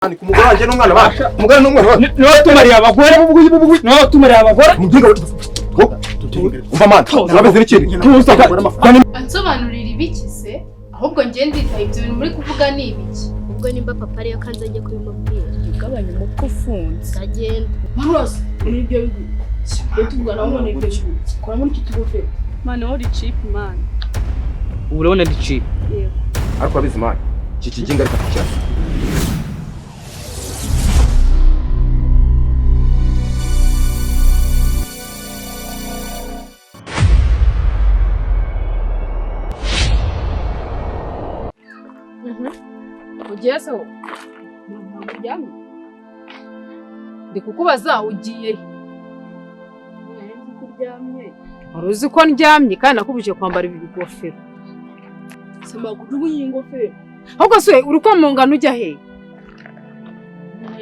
Ani kumuganje n'umwana basha umugana n'umwana no tumariye abagore no tumariye abagore umva man nabeze n'ikindi ansobanurira ibikize ahubwo ngiye nditaye ibyo bintu muri kuvuga ni ibiki ubwo nimba papa ariyo kandi agiye kubimubwira ugabanya umutwe ufunze agenda Murugo muri ibyo bigo tuvugana ngo ni ibyo kora muri iki tugofe man ori cheap man urabona ndi cheap yego ariko abizi man iki kiginga ariko cyane Ugiyeso ntamuryamye ndikukubaza ugiye uruzi ko ndyamye kandi nakubuje kwambara ibi bigofero sema kujugunya ingofero ahubwo se uri ko mu ngano ujya he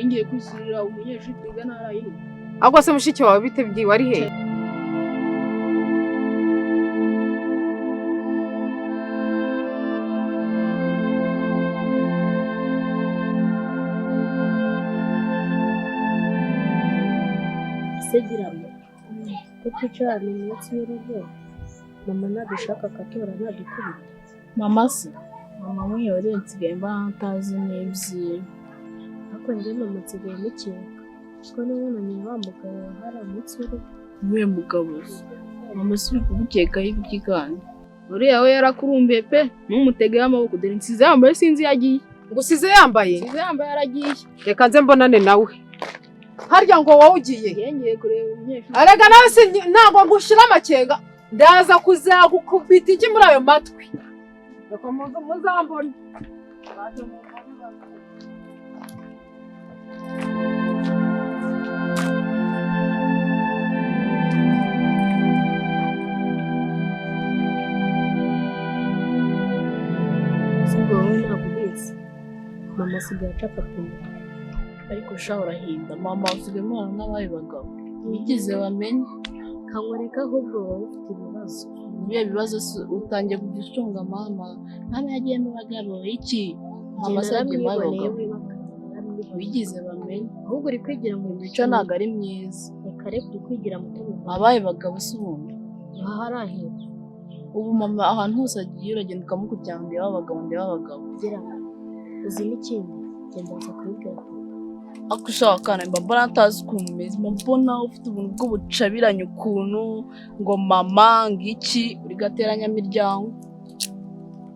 ngiye kwisirira umunyeshuri twiga naraye ahubwo se mushiki wawe bite byiwe ari he segiramo ko twicara mu munsi y'urugo mama nadushaka akatora nadukubita mama se mama mwiyore nsigaye mba ntazi n'ibyi ariko njye mama nsigaye mukeka ko nabonanye wa mugabo wahara munsi y'urugo uwe mugabo mama si uri kubikekaho ibyiganje uriya we yarakurumbiye pe n'umutegeho amaboko dore nsize yambaye sinzi yagiye ngo usize yambaye yaragiye reka nze mbonane nawe harya ngo wowe ugiye yengeye kureba umunyeshuri arega nawe ntabwo ngushira amakenga ndaza kuzagukubita iki muri ayo matwi reka muzambone sibwo wowe ntabwo ubizi mama asigaye acapa pine ariko sha urahinda mama usigaye umwana n'abaye bagabo bigize bamenye kankoreka ahubwo wowe ufite ibibazo ibihe bibazo utangiye kugicunga mama yagiye mu bagabo iki mama se yagiye mu bagabo bigize bamenye ahubwo uri kwigira mu mico ntabwo ari myiza reka reka uri kwigira mu mutima abaye bagabo se ubundi aha harahera ubu mama ahantu hose agiye uragenda ukamukurikirana ndeba abagabo gira uzi n'ikindi genda uza kubibwira ako ushaka kana mbona atazi ukuntu umeze mbona ufite ubuntu bw'ubucabiranye ukuntu ngo mama ngiki uri gateranyamiryango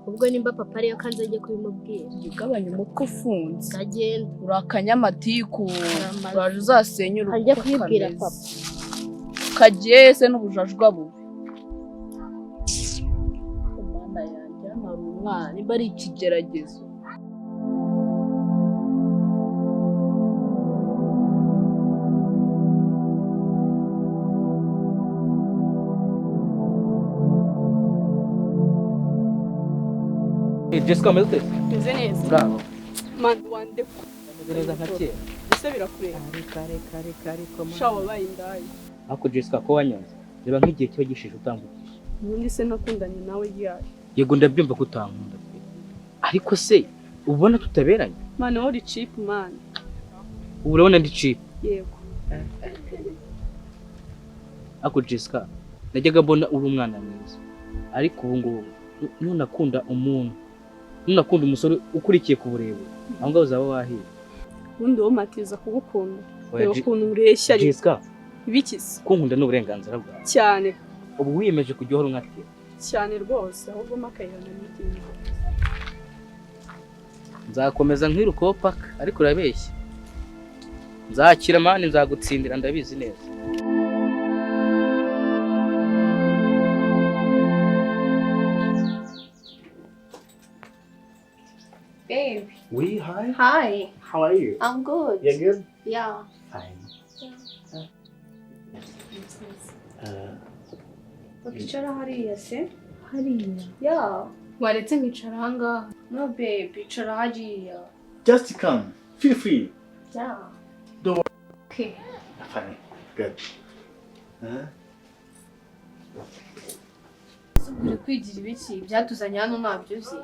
ubwo nimba papa ariyo kandi agiye kubimubwira ugabanya umutwe ufunze agenda uri akanyamatiku uraje uzasenya urugo ajya kubibwira papa kagiye se n'ubujajwa bubi umwana yanjye hari umwana niba ari ikigeragezo Jessica umeze meze neza bravo man wande neza nka kera ese birakureba kare shawo bayindaye ako Jessica ko wanyanze reba nk'igihe cyo gishije utambukije ubundi se nakundanye nawe ryari yego ndabyumva ko utankunda ariko se ubona tutaberanye man ori cheap man urabona ndi cheap yego ako Jessica najyaga mbona uri umwana mwiza ariko ubu ngubu nunakunda umuntu nunakunda umusore ukurikiye ku burebure aho ngaho uzaba wahiye ubundi wowe matiza kugukunda reba ukuntu ureshya Jessica ibikize kunkunda n'uburenganzira bwawe cyane ubu wiyemeje kujya uhora unkatira cyane rwose ahubwo makayirana n'ikindi nzakomeza nkwirukaho paka ariko urabeshya nzakira mani nzagutsindira ndabizi neza babe Oui, hi. hi How are you? I'm good You're good? yeah Fine. ukicara hariya se hariya yeah waretse nkicara ahangaha no babe icara hariya Just come. Feel free. yeah Don't worry. okay Fine. Good. uri kwigira ibiki byatuzanye hano ntabyo uzi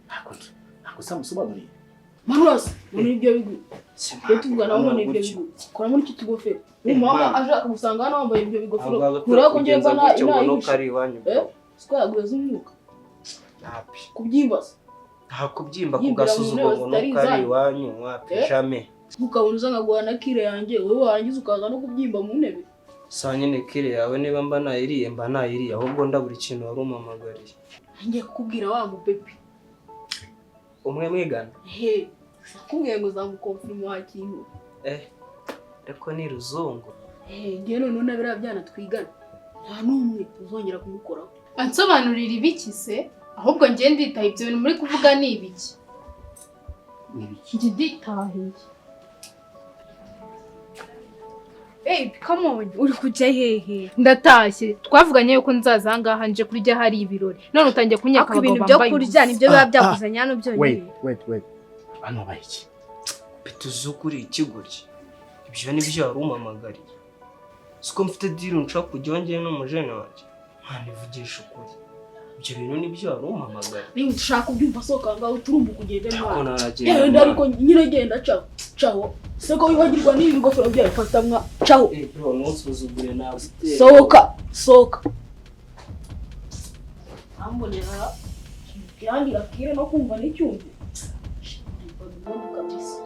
Ntabwo samusobanuriye. Manuras, muri ibyo bigu. Iyo tuvugana none ibyo bigu. Kora muri iki kigofero. Umama ashaka gusanga hano wambaye ibyo bigofero. Kura ko ngiye mbona nuko ari iwanyu. Sikaguze umwuka. Napi. Kubyimbaza. Nta kubyimba kugasuzuguro ngo nuko ari iwanyu wapi jamais. Ukabona uzanga guhana kire yanjye wowe warangiza ukaza no kubyimba mu ntebe. Sa nyine kire yawe niba mba nayiriye ahubwo ndabura ikintu wari umamagariye. Ngiye kukubwira wa mupepe. Umwe mwigana? Nakubwiye ngo uzamukonfirma wakintu. Ariko ni ruzungu. Ngiye none biriya byana twigana. Nta numwe uzongera kumukoraho. Ansobanurira ibiki se? Ahubwo ngiye nditaye ibyo bintu muri kuvuga ni ibiki? Ngiye nditahiye. Come on, uri kujya hehe? Ndatashye. Twavuganye yuko nzaza hangaha nje kurya hari ibirori. None utangiye kunyaka abagabo bambaye. Ibintu byo kurya nibyo biba byakuzanye hano byonyine. Wait. Hano bayiki. Bituzukuri ikigurye. Ibyo ni byo wari umamagariye. Siko mfite deal nshaka kujya wongeye no mujene waje. Ntivugisha ukuri. Ibyo bintu ni byo wari umamagariye. Niba ushaka kubyumva soka ngaho turumba kugenda none. Genda ariko nyine genda caho. Seko wibagirwa n'ibigofero byawe fatamwa caho. Bro nusuzugure nawe. Soka. Ambonera. Yangira kire no kumva n'icyumve. Kabisa.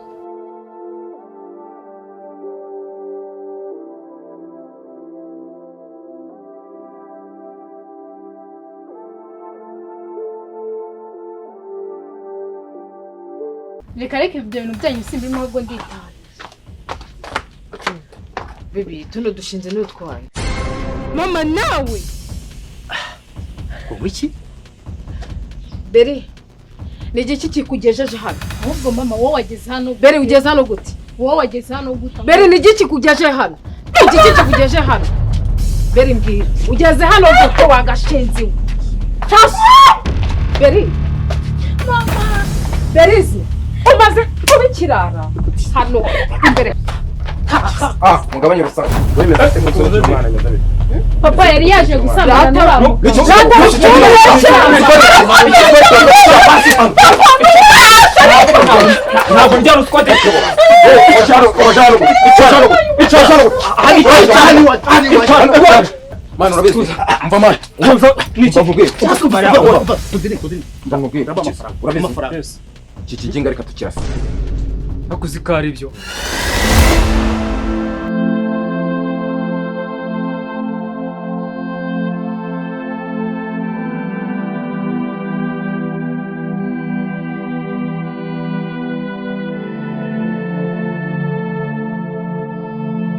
Reka ibyo bintu byanyu simbirimo ahubwo nditaye. Baby, tuno dushinze n'utwaye. Mama nawe. Wiki? Bere. Nige kikugejeje hano. Ahubwo mama wowe wageze hano. Bere ugeze hano gute? Wowe wageze hano gute? Bere nige kikugejeje hano. Nige kikugejeje hano. Bere mbwira. Ugeze hano gute wagashenzi? Bere. Mama. Berizi. Umaze kubikirara hano imbere. Mugabanye rusa. Wemeza ate musoje umwana nyazabe. Papa yari yaje gusambana n'abantu. Ntabwo njya ruswa de. Mano urabizi. Mva mani. Mvuge. Ndamubwira. Urabizi. Iki kijinga reka tukirasa. Akuzikara ibyo.